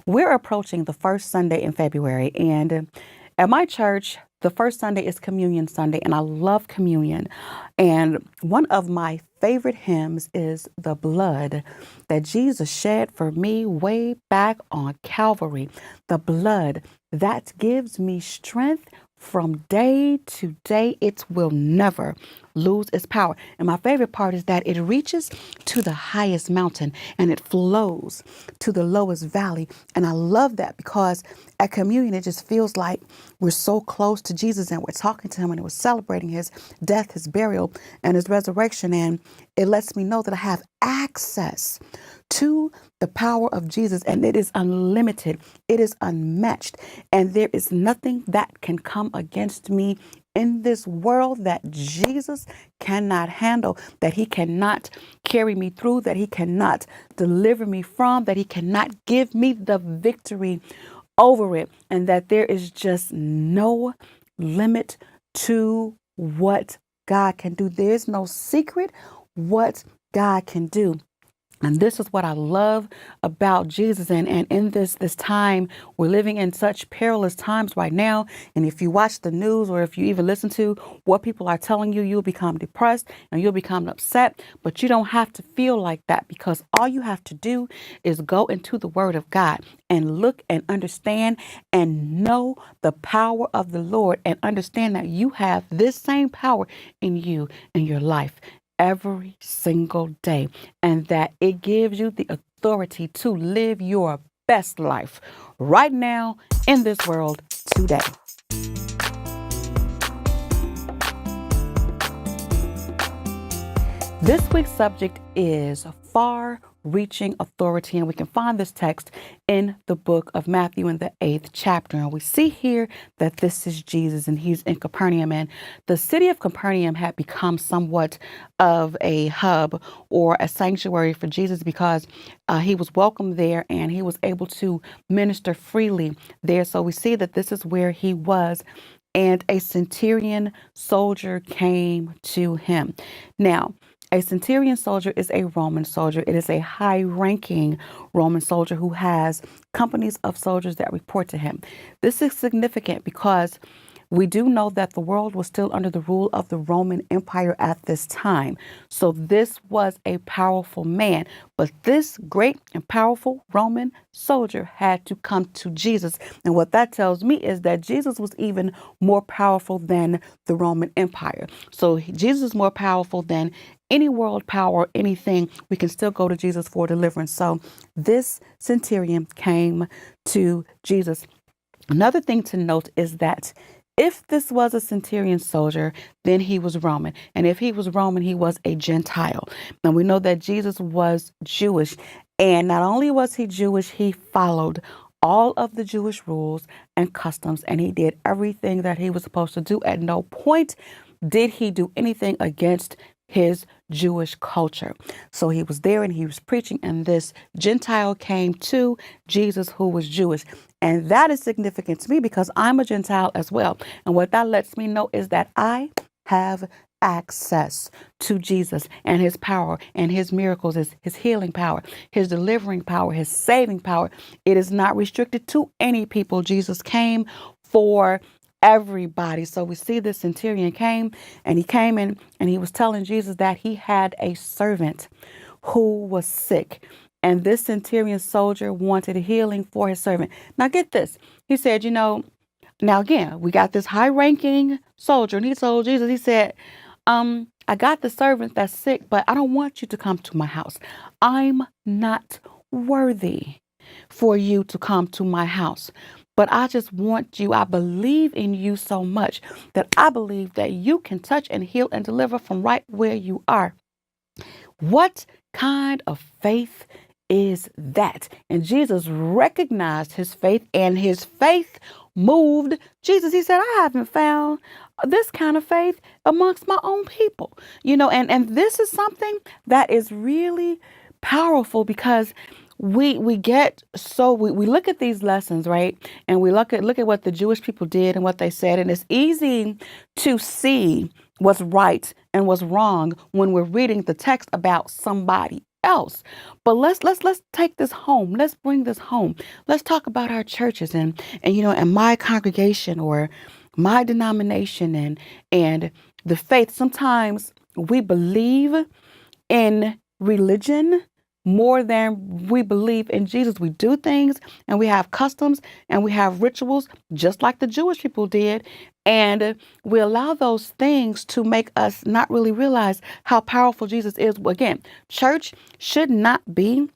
We're approaching the first Sunday in February, and at my church, the first Sunday is Communion Sunday, and I love communion. And one of my favorite hymns is The Blood that Jesus shed for me way back on Calvary. The blood that gives me strength from day to day. It will never lose its power. And my favorite part is that it reaches to the highest mountain and it flows to the lowest valley. And I love that because at communion, it just feels like we're so close to Jesus and we're talking to him and we're celebrating his death, his burial, and his resurrection. And it lets me know that I have access to the power of Jesus, and it is unlimited, it is unmatched, and there is nothing that can come against me in this world that Jesus cannot handle, that he cannot carry me through, that he cannot deliver me from, that he cannot give me the victory over it, and that there is just no limit to what God can do. There's no secret what God can do. And this is what I love about Jesus. And in this time, we're living in such perilous times right now. And if you watch the news or if you even listen to what people are telling you, you'll become depressed and you'll become upset. But you don't have to feel like that, because all you have to do is go into the Word of God and look and understand and know the power of the Lord, and understand that you have this same power in you, in your life, every single day, and that it gives you the authority to live your best life right now in this world today. This week's subject is far reaching authority, and we can find this text in the book of Matthew in the 8th chapter. And we see here that this is Jesus and he's in Capernaum, and the city of Capernaum had become somewhat of a hub or a sanctuary for Jesus, because he was welcome there and he was able to minister freely there. So we see that this is where he was, and a centurion soldier came to him. Now, a centurion soldier is a Roman soldier. It is a high-ranking Roman soldier who has companies of soldiers that report to him. This is significant because we do know that the world was still under the rule of the Roman Empire at this time. So this was a powerful man. But this great and powerful Roman soldier had to come to Jesus. And what that tells me is that Jesus was even more powerful than the Roman Empire. So Jesus is more powerful than any world power, anything. We can still go to Jesus for deliverance. So this centurion came to Jesus. Another thing to note is that if this was a centurion soldier, then he was Roman. And if he was Roman, he was a Gentile. And we know that Jesus was Jewish. And not only was he Jewish, he followed all of the Jewish rules and customs, and he did everything that he was supposed to do. At no point did he do anything against his Jewish culture. So he was there and he was preaching, and this Gentile came to Jesus who was Jewish. And that is significant to me because I'm a Gentile as well. And what that lets me know is that I have access to Jesus and his power and his miracles, his healing power, his delivering power, his saving power. It is not restricted to any people. Jesus came for everybody. So we see this centurion came in and he was telling Jesus that he had a servant who was sick. And this centurion soldier wanted healing for his servant. Now get this. He said, now again, we got this high ranking soldier, and he told Jesus, he said, I got the servant that's sick, but I don't want you to come to my house. I'm not worthy for you to come to my house. But I just want you, I believe in you so much that I believe that you can touch and heal and deliver from right where you are. What kind of faith is that? And Jesus recognized his faith, and his faith moved Jesus. He said, I haven't found this kind of faith amongst my own people. And this is something that is really powerful, because we look at these lessons, right? And we look at what the Jewish people did and what they said. And it's easy to see what's right and what's wrong when we're reading the text about somebody else. But let's take this home. Let's bring this home. Let's talk about our churches and my congregation or my denomination and the faith. Sometimes we believe in religion more than we believe in Jesus. We do things and we have customs and we have rituals just like the Jewish people did. And we allow those things to make us not really realize how powerful Jesus is. Again, church should not be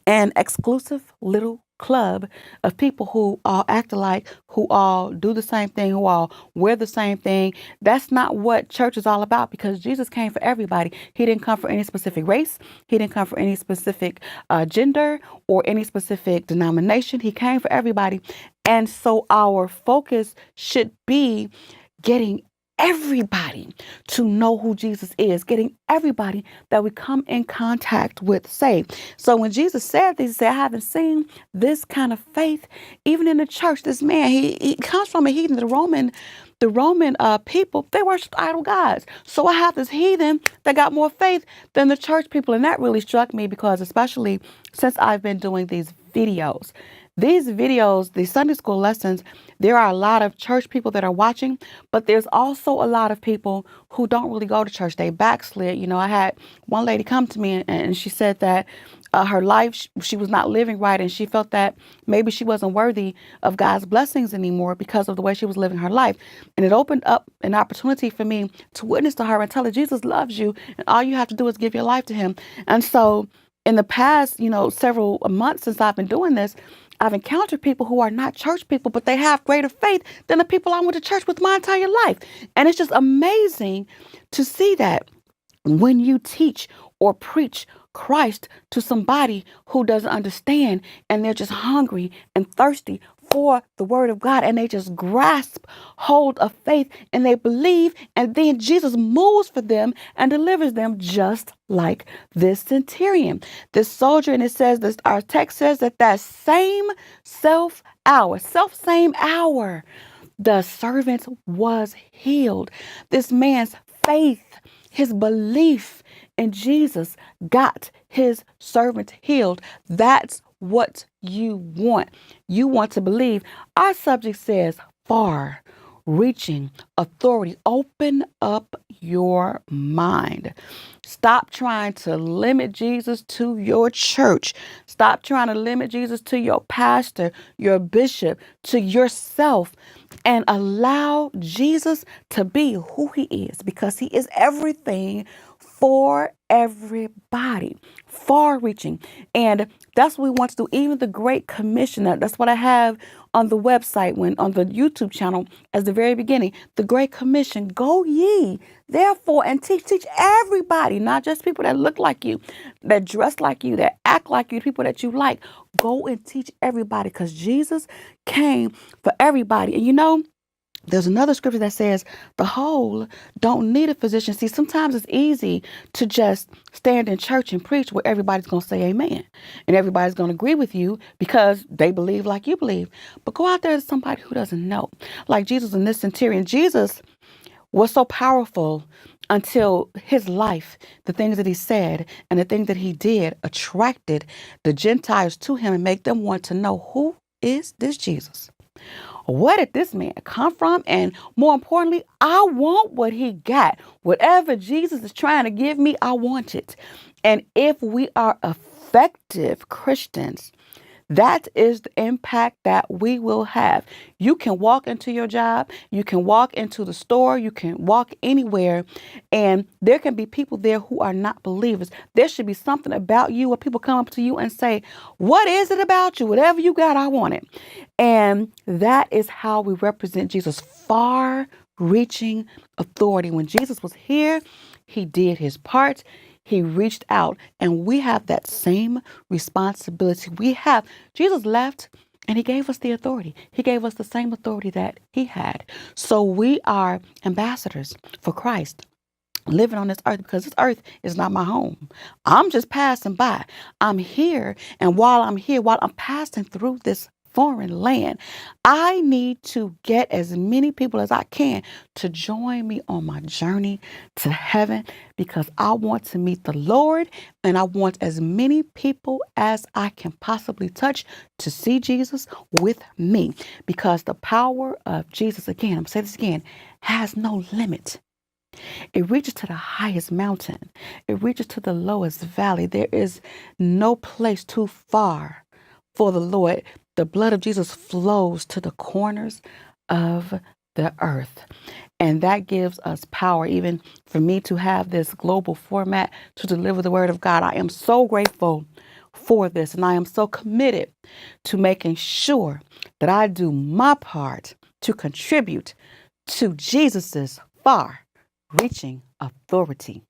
an exclusive little club of people who all act alike, who all do the same thing, who all wear the same thing. That's not what church is all about, because Jesus came for everybody. He didn't come for any specific race. He didn't come for any specific gender or any specific denomination. He came for everybody. And so our focus should be getting everybody to know who Jesus is, getting everybody that we come in contact with saved. So when Jesus said this, he said, I haven't seen this kind of faith even in the church. This man, he comes from a heathen. The Roman people, they worshiped idol gods. So I have this heathen that got more faith than the church people. And that really struck me, because especially since I've been doing these videos, these Sunday school lessons, there are a lot of church people that are watching, but there's also a lot of people who don't really go to church. They backslid. I had one lady come to me and she said that her life, she was not living right, and she felt that maybe she wasn't worthy of God's blessings anymore because of the way she was living her life. And it opened up an opportunity for me to witness to her and tell her Jesus loves you, and all you have to do is give your life to him. And so in the past, several months since I've been doing this, I've encountered people who are not church people, but they have greater faith than the people I went to church with my entire life. And it's just amazing to see that when you teach or preach Christ to somebody who doesn't understand, and they're just hungry and thirsty for the word of God, and they just grasp hold of faith and they believe, and then Jesus moves for them and delivers them, just like this centurion, this soldier. And it says this, our text says that same hour, the servant was healed. This man's faith, his belief in Jesus got his servant healed. That's what you want. You want to believe. Our subject says far reaching authority. Open up your mind. Stop trying to limit Jesus to your church. Stop trying to limit Jesus to your pastor, your bishop, to yourself, and allow Jesus to be who he is, because he is everything for everybody, far reaching. And that's what we want to do. Even the Great Commission, that's what I have on the website, on the YouTube channel as the very beginning, the Great Commission, go ye therefore and teach everybody, not just people that look like you, that dress like you, that act like you, people that you like. Go and teach everybody, because Jesus came for everybody. And there's another scripture that says the whole don't need a physician. See, sometimes it's easy to just stand in church and preach where everybody's going to say amen and everybody's going to agree with you because they believe like you believe. But go out there to somebody who doesn't know. Like Jesus and this centurion. Jesus was so powerful until his life, the things that he said and the things that he did attracted the Gentiles to him and make them want to know, who is this Jesus? Where did this man come from? And more importantly, I want what he got. Whatever Jesus is trying to give me, I want it. And if we are effective Christians, that is the impact that we will have. You can walk into your job, you can walk into the store, you can walk anywhere, and there can be people there who are not believers. There should be something about you where people come up to you and say, what is it about you? Whatever you got, I want it. And that is how we represent Jesus' far-reaching authority. When Jesus was here, he did his part. He reached out, and we have that same responsibility. Jesus left and he gave us the authority. He gave us the same authority that he had. So we are ambassadors for Christ, living on this earth, because this earth is not my home. I'm just passing by. I'm here. And while I'm here, while I'm passing through this foreign land. I need to get as many people as I can to join me on my journey to heaven because I want to meet the Lord and I want as many people as I can possibly touch to see Jesus with me because the power of Jesus, again, I'm going to say this again, has no limit. It reaches to the highest mountain. It reaches to the lowest valley. There is no place too far for the Lord. The blood of Jesus flows to the corners of the earth. And that gives us power, even for me to have this global format to deliver the word of God. I am so grateful for this. And I am so committed to making sure that I do my part to contribute to Jesus's far reaching authority.